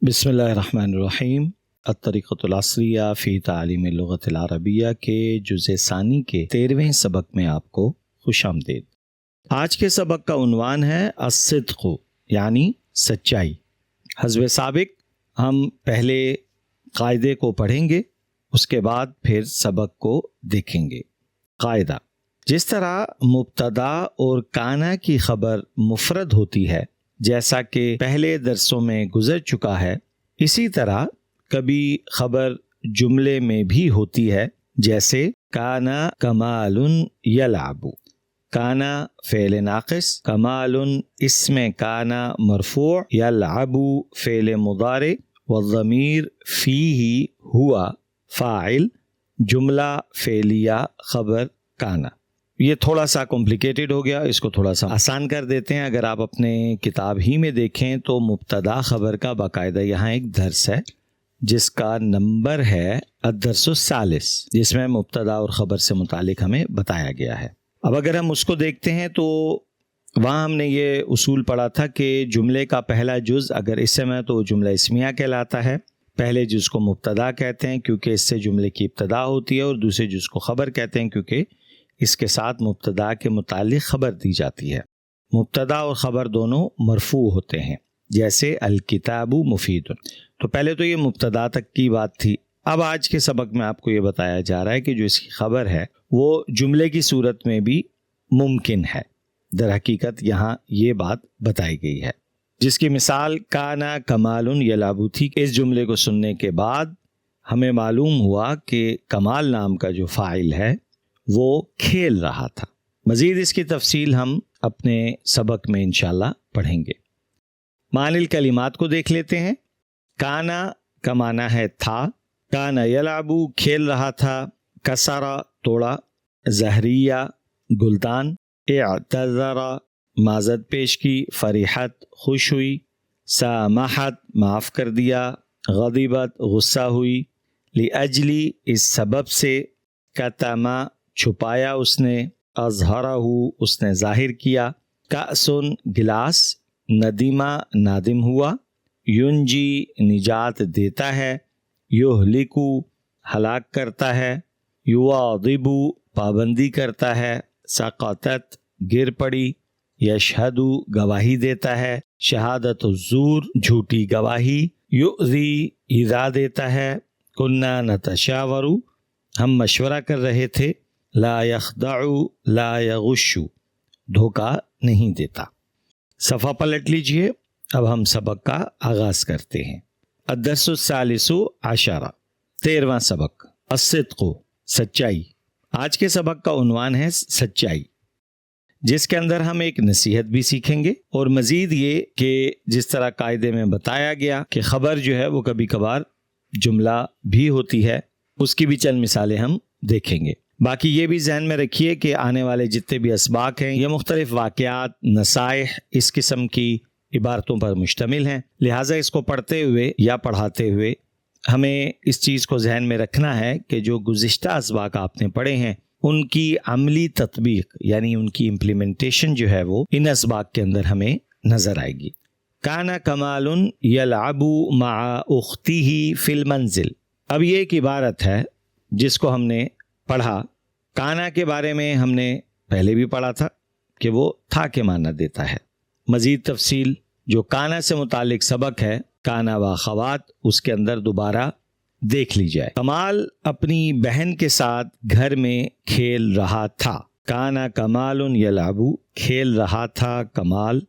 بسم اللہ الرحمن الرحیم۔ الطریقۃ العصریہ فی تعلیم اللغۃ العربیہ کے جزء ثانی کے 13ویں سبق میں آپ کو خوش آمدید۔ آج کے سبق کا عنوان ہے الصدق، یعنی سچائی۔ حسب سابق ہم پہلے قاعدے کو پڑھیں گے، اس کے بعد پھر سبق کو دیکھیں گے۔ قاعدہ: جس طرح مبتدا اور کانا کی خبر مفرد ہوتی ہے، جیسا کہ پہلے درسوں میں گزر چکا ہے، اسی طرح کبھی خبر جملے میں بھی ہوتی ہے، جیسے کانا کمال یلعب۔ کانا فعل ناقص، کمال اسم کانا مرفوع، یلعب فعل مضارع، والضمیر فیہ ہوا فاعل، جملہ فعلیہ خبر کانا۔ یہ تھوڑا سا کمپلیکیٹڈ ہو گیا، اس کو تھوڑا سا آسان کر دیتے ہیں۔ اگر آپ اپنے کتاب ہی میں دیکھیں تو مبتدا خبر کا باقاعدہ یہاں ایک درس ہے جس کا نمبر ہے الدرس الثالث، جس میں مبتدا اور خبر سے متعلق ہمیں بتایا گیا ہے۔ اب اگر ہم اس کو دیکھتے ہیں تو وہاں ہم نے یہ اصول پڑھا تھا کہ جملے کا پہلا جز اگر اسم ہے تو وہ جملہ اسمیہ کہلاتا ہے۔ پہلے جز کو مبتدا کہتے ہیں کیونکہ اس سے جملے کی ابتدا ہوتی ہے، اور دوسرے جز کو خبر کہتے ہیں کیونکہ اس کے ساتھ مبتدا کے متعلق خبر دی جاتی ہے۔ مبتدا اور خبر دونوں مرفوع ہوتے ہیں، جیسے الکتاب مفید۔ تو پہلے تو یہ مبتدا تک کی بات تھی۔ اب آج کے سبق میں آپ کو یہ بتایا جا رہا ہے کہ جو اس کی خبر ہے وہ جملے کی صورت میں بھی ممکن ہے۔ در حقیقت یہاں یہ بات بتائی گئی ہے، جس کی مثال کانا کمال یلعب تھی۔ اس جملے کو سننے کے بعد ہمیں معلوم ہوا کہ کمال نام کا جو فاعل ہے وہ کھیل رہا تھا۔ مزید اس کی تفصیل ہم اپنے سبق میں انشاءاللہ پڑھیں گے۔ معنی الکلمات کو دیکھ لیتے ہیں۔ کانا کا معنی ہے تھا، کانا یلعب کھیل رہا تھا، کسرا توڑا، زہریہ گلدان، اعتذر معذرت پیش کی، فرحت خوش ہوئی، سامحت معاف کر دیا، غضبت غصہ ہوئی، لاجلی اس سبب سے، کتما چھپایا اس نے، اظہرہ اس نے ظاہر کیا، کأسن گلاس، ندیمہ نادم ہوا، ینجی نجات دیتا ہے، یہلکو ہلاک کرتا ہے، یواظب پابندی کرتا ہے، سقطت گر پڑی، یشہد گواہی دیتا ہے، شہادت الزور جھوٹی گواہی، یؤذی ایذا دیتا ہے، کنا نتشاور ہم مشورہ کر رہے تھے، لا یخدع لا یغش دھوکہ نہیں دیتا۔ صفحہ پلٹ لیجئے۔ اب ہم سبق کا آغاز کرتے ہیں۔ الدرس الثالث عشر، 13واں سبق، الصدق سچائی۔ آج کے سبق کا عنوان ہے سچائی، جس کے اندر ہم ایک نصیحت بھی سیکھیں گے، اور مزید یہ کہ جس طرح قاعدے میں بتایا گیا کہ خبر جو ہے وہ کبھی کبھار جملہ بھی ہوتی ہے، اس کی بھی چند مثالیں ہم دیکھیں گے۔ باقی یہ بھی ذہن میں رکھیے کہ آنے والے جتنے بھی اسباق ہیں یہ مختلف واقعات، نصائح، اس قسم کی عبارتوں پر مشتمل ہیں، لہٰذا اس کو پڑھتے ہوئے یا پڑھاتے ہوئے ہمیں اس چیز کو ذہن میں رکھنا ہے کہ جو گزشتہ اسباق آپ نے پڑھے ہیں ان کی عملی تطبیق، یعنی ان کی امپلیمنٹیشن جو ہے وہ ان اسباق کے اندر ہمیں نظر آئے گی۔ کانا کمال یلعب مع اختہ فی المنزل۔ اب یہ ایک عبارت ہے جس کو ہم نے پڑھا۔ کانا کے بارے میں ہم نے پہلے بھی پڑھا تھا کہ وہ تھا کے معنی دیتا ہے۔ مزید تفصیل جو کانا سے متعلق سبق ہے، کانا و خوات، اس کے اندر دوبارہ دیکھ لی جائے۔ کمال اپنی بہن کے ساتھ گھر میں کھیل رہا تھا۔ کانا کمال یلعب کھیل رہا تھا کمال،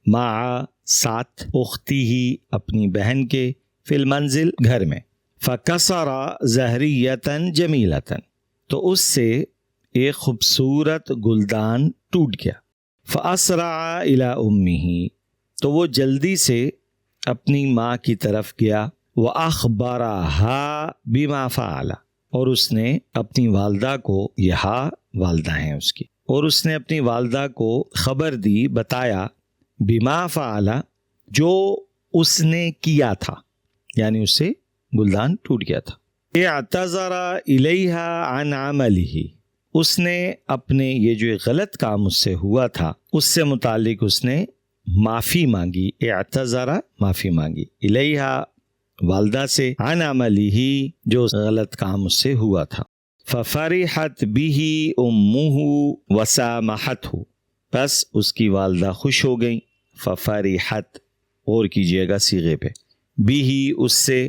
مع ساتھ، اختی ہی اپنی بہن کے، فی المنزل گھر میں، فکسر زہریۃ جمیلۃ تو اس سے ایک خوبصورت گلدان ٹوٹ گیا، فاسرع الی امہ تو وہ جلدی سے اپنی ماں کی طرف گیا، واخبرہا بما فعل اور اس نے اپنی والدہ کو، یہاں والدہ ہیں اس کی، اور اس نے اپنی والدہ کو خبر دی، بتایا، بما فعل جو اس نے کیا تھا، یعنی اس سے گلدان ٹوٹ گیا تھا۔ اعتذر الیہا عن عملہ اس نے اپنے یہ جو غلط کام اس سے ہوا تھا اس سے متعلق اس نے معافی مانگی، اعتذر معافی مانگی، الیہا والدہ سے، عن عملہ جو غلط کام اس سے ہوا تھا، ففرحت بہ امہ وسامحتہ، بس اس کی والدہ خوش ہو گئی، ففرحت، غور کیجئے گا صیغے پہ، بہ اس سے،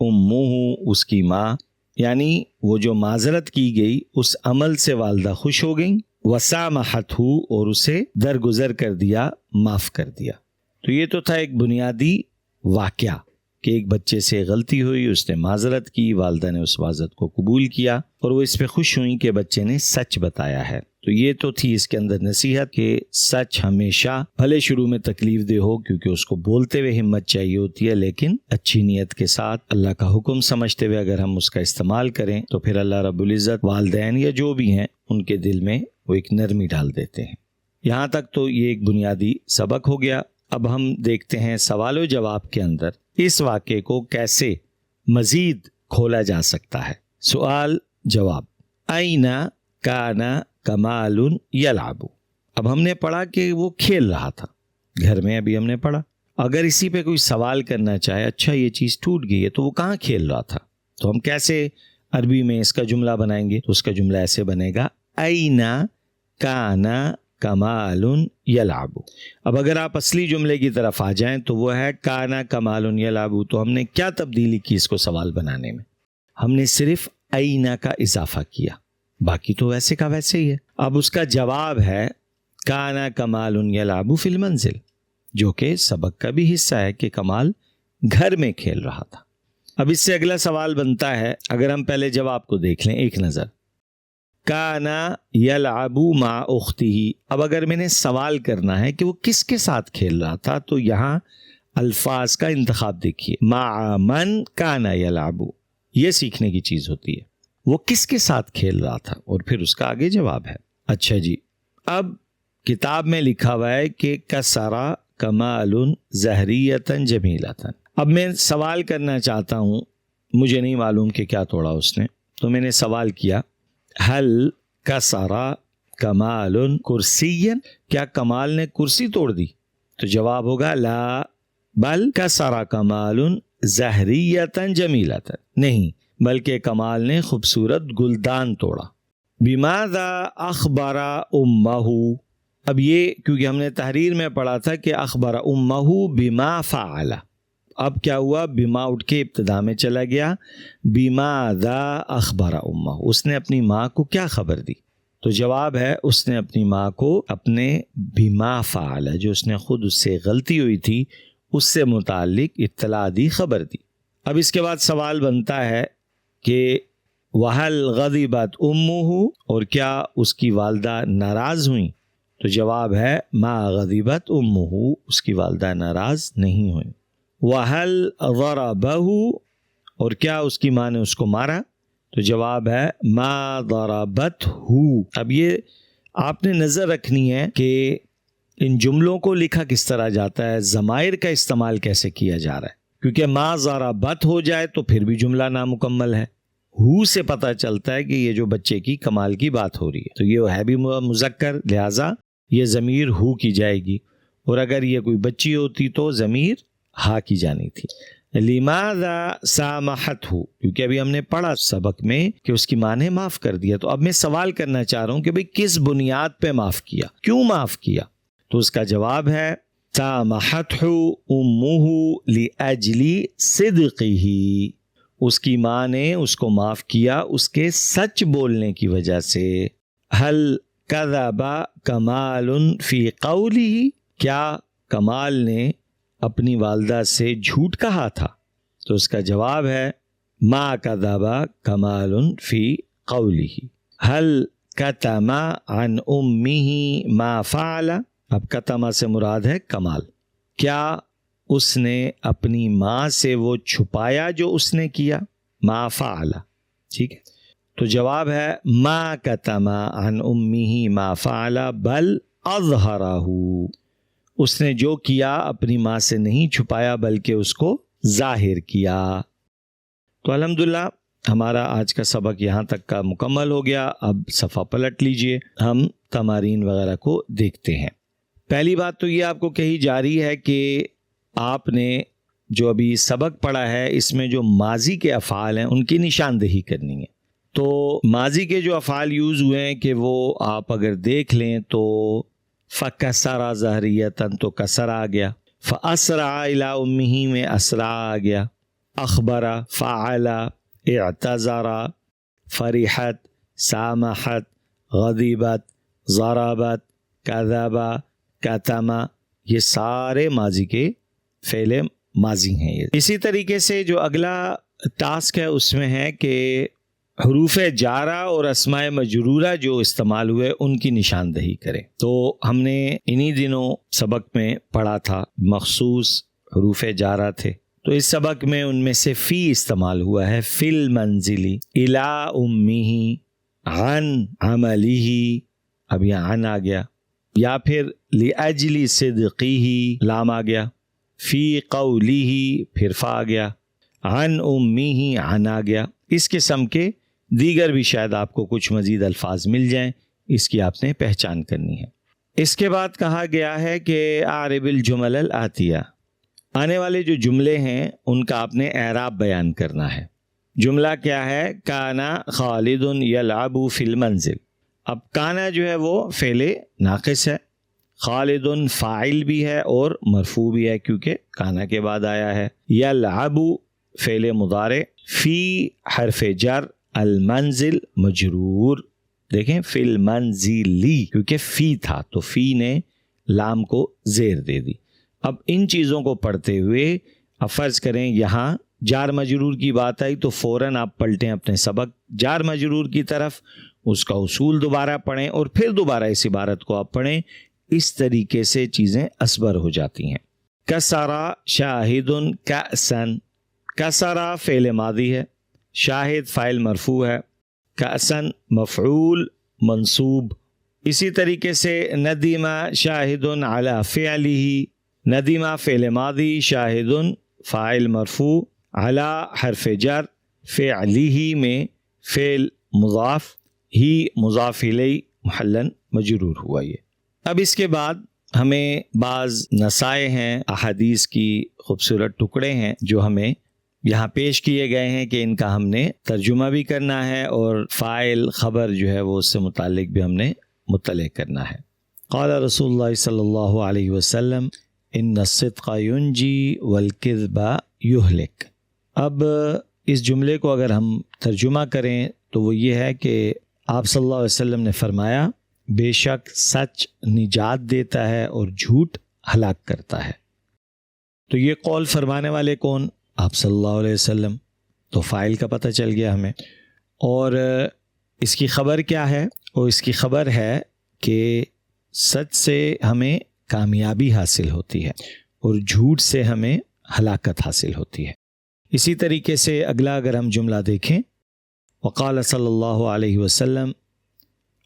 امہ اس کی ماں، یعنی وہ جو معذرت کی گئی اس عمل سے والدہ خوش ہو گئیں، وسامحتہ اور اسے درگزر کر دیا، معاف کر دیا۔ تو یہ تو تھا ایک بنیادی واقعہ کہ ایک بچے سے غلطی ہوئی، اس نے معذرت کی، والدہ نے اس معذرت کو قبول کیا اور وہ اس پہ خوش ہوئیں کہ بچے نے سچ بتایا ہے۔ تو یہ تو تھی اس کے اندر نصیحت کہ سچ ہمیشہ بھلے شروع میں تکلیف دہ ہو، کیونکہ اس کو بولتے ہوئے ہمت چاہیے ہوتی ہے، لیکن اچھی نیت کے ساتھ اللہ کا حکم سمجھتے ہوئے اگر ہم اس کا استعمال کریں تو پھر اللہ رب العزت والدین یا جو بھی ہیں ان کے دل میں وہ ایک نرمی ڈال دیتے ہیں۔ یہاں تک تو یہ ایک بنیادی سبق ہو گیا۔ اب ہم دیکھتے ہیں سوال و جواب کے اندر اس واقعے کو کیسے مزید کھولا جا سکتا ہے۔ سوال جواب، این کان کمال یلعب، اب ہم نے پڑھا کہ وہ کھیل رہا تھا گھر میں، ابھی ہم نے پڑھا۔ اگر اسی پہ کوئی سوال کرنا چاہے، اچھا یہ چیز ٹوٹ گئی ہے تو وہ کہاں کھیل رہا تھا، تو ہم کیسے عربی میں اس کا جملہ بنائیں گے؟ تو اس کا جملہ ایسے بنے گا، این کان کمال یلعب۔ اب اگر آپ اصلی جملے کی طرف آ جائیں تو وہ ہے کانا کمال یلعب، تو ہم نے کیا تبدیلی کی اس کو سوال بنانے میں؟ ہم نے صرف اینا کا اضافہ کیا، باقی تو ویسے کا ویسے ہی ہے۔ اب اس کا جواب ہے کانا کمال یلعب فی المنزل، جو کہ سبق کا بھی حصہ ہے کہ کمال گھر میں کھیل رہا تھا۔ اب اس سے اگلا سوال بنتا ہے، اگر ہم پہلے جواب کو دیکھ لیں ایک نظر، کانا یلعب مع اختہ، اب اگر میں نے سوال کرنا ہے کہ وہ کس کے ساتھ کھیل رہا تھا تو یہاں الفاظ کا انتخاب دیکھیے، مع من کانا یلعب، یہ سیکھنے کی چیز ہوتی ہے، وہ کس کے ساتھ کھیل رہا تھا، اور پھر اس کا آگے جواب ہے۔ اچھا جی، اب کتاب میں لکھا ہوا ہے کہ کسرا کمال زہریۃ جمیلۃ، اب میں سوال کرنا چاہتا ہوں، مجھے نہیں معلوم کہ کیا توڑا اس نے، تو میں نے سوال کیا، حل کسرا کمال کرسی، کیا کمال نے کرسی توڑ دی؟ تو جواب ہوگا لا بل کسرا کمال زہریۃ جمیلۃ، نہیں بلکہ کمال نے خوبصورت گلدان توڑا۔ بماذا اخبر امہ، اب یہ کیونکہ ہم نے تحریر میں پڑھا تھا کہ اخبر امہ بما فعل، اب کیا ہوا، بما اٹھ کے ابتدا میں چلا گیا، بماذا اخبر امہ، اس نے اپنی ماں کو کیا خبر دی؟ تو جواب ہے اس نے اپنی ماں کو اپنے بما فعل، جو اس نے خود اس سے غلطی ہوئی تھی اس سے متعلق اطلاع دی، خبر دی۔ اب اس کے بعد سوال بنتا ہے کہ وَهَلْ غَضِبَتْ أُمُّهُ، اور کیا اس کی والدہ ناراض ہوئیں؟ تو جواب ہے ما غضبت امہ، اس کی والدہ ناراض نہیں ہوئیں۔ وَهَلْ ضَرَبَهُ، اور کیا اس کی ماں نے اس کو مارا؟ تو جواب ہے ما ضربتہ۔ اب یہ آپ نے نظر رکھنی ہے کہ ان جملوں کو لکھا کس طرح جاتا ہے، ضمائر کا استعمال کیسے کیا جا رہا ہے، کیونکہ ما ضربت ہو جائے تو پھر بھی جملہ نامکمل ہے۔ ہو سے پتہ چلتا ہے کہ یہ جو بچے کی کمال کی بات ہو رہی ہے، تو یہ ہے بھی مذکر، لہٰذا یہ ضمیر ہو کی جائے گی، اور اگر یہ کوئی بچی ہوتی تو ضمیر ہا کی جانی تھی۔ لماذا سامحتہ، کیونکہ ابھی ہم نے پڑھا سبق میں کہ اس کی ماں نے معاف کر دیا، تو اب میں سوال کرنا چاہ رہا ہوں کہ بھئی کس بنیاد پہ معاف کیا، کیوں معاف کیا؟ تو اس کا جواب ہے سامحتہ امہ لاجل صدقہ، اس کی ماں نے اس کو معاف کیا اس کے سچ بولنے کی وجہ سے۔ حل کذب کمال فی قولہ، کیا کمال نے اپنی والدہ سے جھوٹ کہا تھا؟ تو اس کا جواب ہے ما کذب کمال فی قولہ۔ حل کتم عن امہ ما فعل، اب کتم سے مراد ہے کمال، کیا اس نے اپنی ماں سے وہ چھپایا جو اس نے کیا؟ ما فعل، ٹھیک ہے، تو جواب ہے ما کتم عن امہ ما فعل بل اظہرہ، اس نے جو کیا اپنی ماں سے نہیں چھپایا بلکہ اس کو ظاہر کیا۔ تو الحمدللہ ہمارا آج کا سبق یہاں تک کا مکمل ہو گیا۔ اب صفحہ پلٹ لیجئے، ہم تمارین وغیرہ کو دیکھتے ہیں۔ پہلی بات تو یہ آپ کو کہی جا رہی ہے کہ آپ نے جو ابھی سبق پڑھا ہے اس میں جو ماضی کے افعال ہیں ان کی نشاندہی کرنی ہے. تو ماضی کے جو افعال یوز ہوئے ہیں کہ وہ آپ اگر دیکھ لیں تو فَكَسَرَ ظَهْرِيَةً تو کسر آ گیا، فَأَسْرَعَ إِلَىٰ أُمِّهِ میں اسرع آ گیا، اخبر، فعل، اعتذر، فرحت، سامحت، غضبت، ضربت، کذب، کتم، یہ سارے ماضی کے فعل ماضی ہیں. اسی طریقے سے جو اگلا ٹاسک ہے اس میں ہے کہ حروف جارہ اور اسماء مجرورہ جو استعمال ہوئے ان کی نشاندہی کریں. تو ہم نے انہی دنوں سبق میں پڑھا تھا مخصوص حروف جارہ تھے، تو اس سبق میں ان میں سے فی استعمال ہوا ہے، فی المنزلی، الی امہ، عن عملہ، اب یہ عن آ گیا، یا پھر لاجل صدقہ، لام آ گیا، فی قولہ، پھر فا آ گیا، عن امہ، عن آ گیا. اس قسم کے دیگر بھی شاید آپ کو کچھ مزید الفاظ مل جائیں، اس کی آپ نے پہچان کرنی ہے. اس کے بعد کہا گیا ہے کہ اعرب الجمل الآتیہ، آنے والے جو جملے ہیں ان کا آپ نے اعراب بیان کرنا ہے. جملہ کیا ہے؟ کانا خالد یلعب فی المنزل. اب کانا جو ہے وہ فعل ناقص ہے، خالد فاعل بھی ہے اور مرفوع بھی ہے کیونکہ کانا کے بعد آیا ہے. یلعب فعل مضارع، فی حرف جر، المنزل مجرور. دیکھیں فی المنزلی کیونکہ فی تھا تو فی نے لام کو زیر دے دی. اب ان چیزوں کو پڑھتے ہوئے اب فرض کریں یہاں جار مجرور کی بات آئی تو فوراً آپ پلٹیں اپنے سبق جار مجرور کی طرف، اس کا اصول دوبارہ پڑھیں اور پھر دوبارہ اس عبارت کو آپ پڑھیں. اس طریقے سے چیزیں اسبر ہو جاتی ہیں. کسرا شاہد کأسن، کسرا فعل ماضی ہے، شاہد فاعل مرفوع ہے، کأسن مفعول منصوب. اسی طریقے سے ندیم شاہد علی فعلہ، ندیم فعل ماضی، شاہد فاعل مرفوع، علی حرف جر، فعلہ میں فعل مضاف، ہی مضاف الیہ محلن مجرور ہوا. یہ اب اس کے بعد ہمیں بعض نصائح ہیں، احادیث کی خوبصورت ٹکڑے ہیں جو ہمیں یہاں پیش کیے گئے ہیں کہ ان کا ہم نے ترجمہ بھی کرنا ہے اور فاعل خبر جو ہے وہ اس سے متعلق بھی ہم نے مطلع کرنا ہے. قال رسول اللہ صلی اللہ علیہ وسلم ان الصدق ینجی والکذب یہلک. اب اس جملے کو اگر ہم ترجمہ کریں تو وہ یہ ہے کہ آپ صلی اللہ علیہ وسلم نے فرمایا بے شک سچ نجات دیتا ہے اور جھوٹ ہلاک کرتا ہے. تو یہ قول فرمانے والے کون؟ آپ صلی اللہ علیہ وسلم. تو فاعل کا پتہ چل گیا ہمیں. اور اس کی خبر کیا ہے؟ اور اس کی خبر ہے کہ سچ سے ہمیں کامیابی حاصل ہوتی ہے اور جھوٹ سے ہمیں ہلاکت حاصل ہوتی ہے. اسی طریقے سے اگلا اگر ہم جملہ دیکھیں، وقال صلی اللہ علیہ وسلم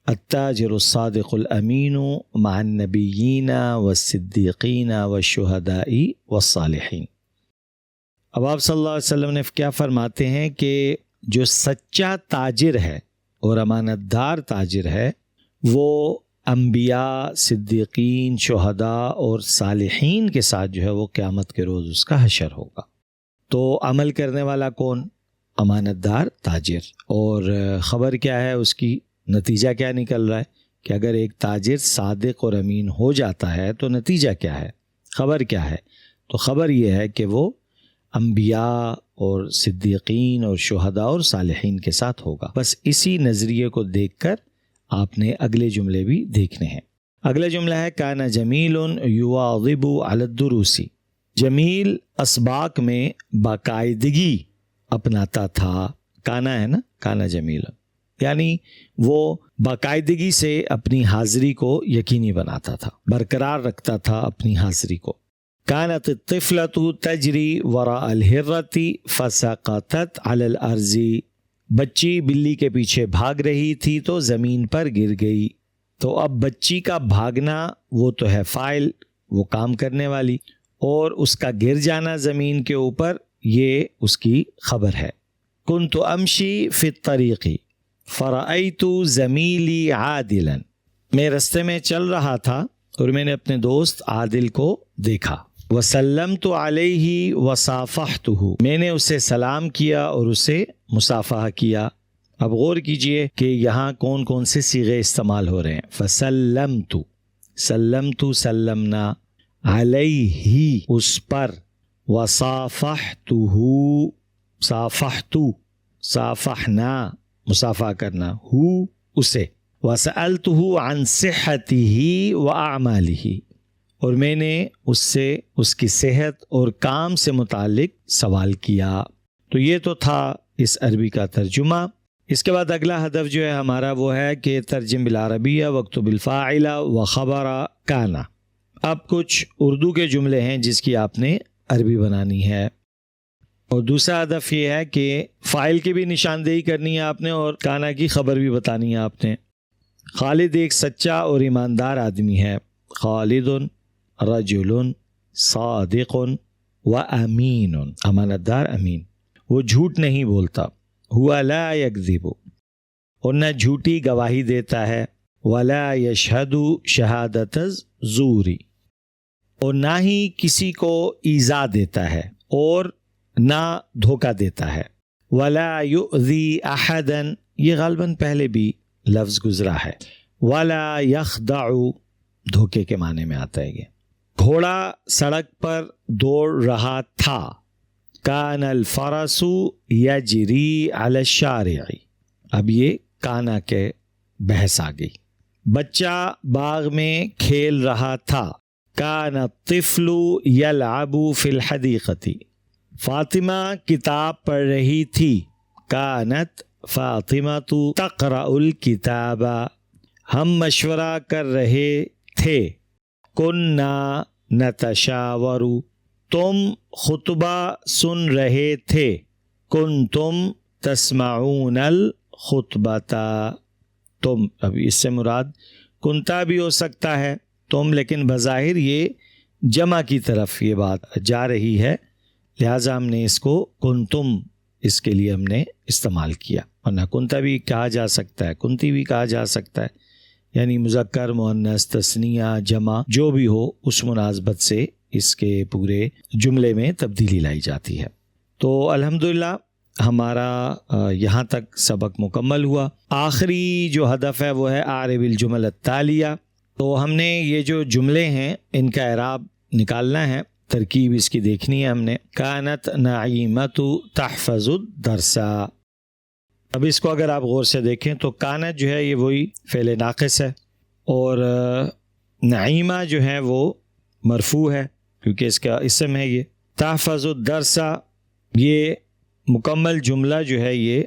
التاجر الصادق الامین مع النبیین والصدیقین والشہداء والصالحین. اب آپ صلی اللہ علیہ وسلم نے کیا فرماتے ہیں کہ جو سچا تاجر ہے اور امانت دار تاجر ہے وہ انبیاء، صدیقین، شہداء اور صالحین کے ساتھ جو ہے وہ قیامت کے روز اس کا حشر ہوگا. تو عمل کرنے والا کون؟ امانت دار تاجر. اور خبر کیا ہے اس کی؟ نتیجہ کیا نکل رہا ہے کہ اگر ایک تاجر صادق اور امین ہو جاتا ہے تو نتیجہ کیا ہے؟ خبر کیا ہے؟ تو خبر یہ ہے کہ وہ انبیاء اور صدیقین اور شہداء اور صالحین کے ساتھ ہوگا. بس اسی نظریے کو دیکھ کر آپ نے اگلے جملے بھی دیکھنے ہیں. اگلا جملہ ہے کانا جمیل یواظب علی الدروس. جمیل اسباق میں باقاعدگی اپناتا تھا. کانا ہے نا، کانا جمیل، یعنی وہ باقاعدگی سے اپنی حاضری کو یقینی بناتا تھا، برقرار رکھتا تھا اپنی حاضری کو. کانت الطفلۃ تجری وراء الحرۃ فسقطت علی الارض. بچی بلی کے پیچھے بھاگ رہی تھی تو زمین پر گر گئی. تو اب بچی کا بھاگنا وہ تو ہے فاعل، وہ کام کرنے والی، اور اس کا گر جانا زمین کے اوپر یہ اس کی خبر ہے. کنت امشی فی الطریق فرأیت زمیلی عادلا. میں رستے میں چل رہا تھا اور میں نے اپنے دوست عادل کو دیکھا. وسلمت علیہ وصافحتہ، میں نے اسے سلام کیا اور اسے مصافحہ کیا۔ اب غور کیجئے کہ یہاں کون کون سے صیغے استعمال ہو رہے ہیں۔ فسلمت، سلمت سلمنا، علیہ اس پر، وصافحتہ صافحت صافحنا مصافحہ کرنا، ہو اسے، وسألتہ عن صحتہ وأعمالہ، اور میں نے اس سے اس کی صحت اور کام سے متعلق سوال کیا۔ تو یہ تو تھا اس عربی کا ترجمہ۔ اس کے بعد اگلا ہدف جو ہے ہمارا وہ ہے کہ ترجم بالعربیہ واکتب الفاعل وخبر کان۔ اب کچھ اردو کے جملے ہیں جس کی آپ نے عربی بنانی ہے، اور دوسرا ہدف یہ ہے کہ فاعل کی بھی نشاندہی کرنی ہے آپ نے اور کانا کی خبر بھی بتانی ہے آپ نے۔ خالد ایک سچا اور ایماندار آدمی ہے۔ خالد رجل صادق و امین، امانت دار امین، وہ جھوٹ نہیں بولتا۔ ہوا لا یکذب، اور نہ جھوٹی گواہی دیتا ہے۔ ولا یشہد شہادت الزور، اور نہ ہی کسی کو ایذا دیتا ہے اور نہ دھوکہ دیتا ہے۔ ولا یؤذی احدا، یہ غالباً پہلے بھی لفظ گزرا ہے۔ ولا یخدع، دھوکے کے معنی میں آتا ہے یہ۔ گھوڑا سڑک پر دوڑ رہا تھا۔ کان الفرس یجری علی الشارع، اب یہ کانا کے بحث آ گئی۔ بچہ باغ میں کھیل رہا تھا۔ کان الطفل یلعب فی الحدیقۃ، فاطمہ کتاب پڑھ رہی تھی۔ کانت فاطمۃ تقرأ الکتاب، ہم مشورہ کر رہے تھے۔ کننا نتشاور، تم خطبہ سن رہے تھے۔ کنتم تسمعون الخطبۃ، تم، اب اس سے مراد کنتا بھی ہو سکتا ہے تم، لیکن بظاہر یہ جمع کی طرف یہ بات جا رہی ہے، لہٰذا ہم نے اس کو کنتم اس کے لیے ہم نے استعمال کیا، ورنہ کنتا بھی کہا جا سکتا ہے، کنتی بھی کہا جا سکتا ہے، یعنی مذکر مؤنث تثنیہ جمع جو بھی ہو اس مناسبت سے اس کے پورے جملے میں تبدیلی لائی جاتی ہے۔ تو الحمدللہ ہمارا یہاں تک سبق مکمل ہوا۔ آخری جو ہدف ہے وہ ہے اعرب الجمل التالیہ۔ تو ہم نے یہ جو جملے ہیں ان کا اعراب نکالنا ہے، ترکیب اس کی دیکھنی ہے ہم نے۔ کانت نعیمۃ تحفظ الدرس، اب اس کو اگر آپ غور سے دیکھیں تو کانت جو ہے یہ وہی فعل ناقص ہے، اور نعیمہ جو ہے وہ مرفوع ہے کیونکہ اس کا اسم ہے یہ۔ تحفظ الدرس، یہ مکمل جملہ جو ہے یہ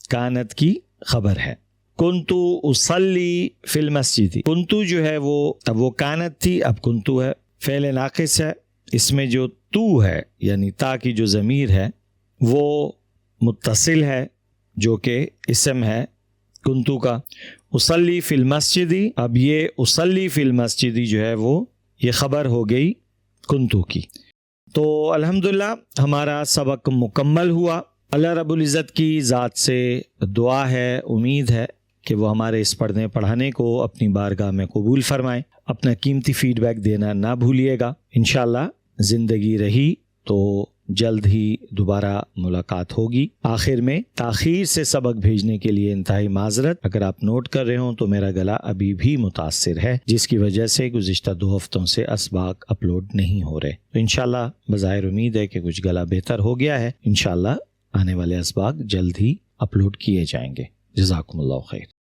کانت کی خبر ہے۔ کنتو اصلی فی المسجد، کنتو جو ہے وہ اب وہ کانت تھی، اب کنتو ہے، فعل ناقص ہے، اس میں جو تو ہے یعنی تا کی جو ضمیر ہے وہ متصل ہے جو کہ اسم ہے کنتو کا۔ اصلی فی المسجد، اب یہ اصلی فی المسجد جو ہے وہ یہ خبر ہو گئی کنتو کی۔ تو الحمدللہ ہمارا سبق مکمل ہوا۔ اللہ رب العزت کی ذات سے دعا ہے، امید ہے کہ وہ ہمارے اس پڑھنے پڑھانے کو اپنی بارگاہ میں قبول فرمائیں۔ اپنا قیمتی فیڈ بیک دینا نہ بھولیے گا۔ انشاءاللہ زندگی رہی تو جلد ہی دوبارہ ملاقات ہوگی۔ آخر میں تاخیر سے سبق بھیجنے کے لیے انتہائی معذرت، اگر آپ نوٹ کر رہے ہوں تو میرا گلا ابھی بھی متاثر ہے، جس کی وجہ سے گزشتہ 2 ہفتوں سے اسباق اپلوڈ نہیں ہو رہے۔ تو انشاءاللہ بظاہر امید ہے کہ کچھ گلا بہتر ہو گیا ہے، انشاءاللہ آنے والے اسباق جلد ہی اپلوڈ کیے جائیں گے۔ جزاکم اللہ خیر۔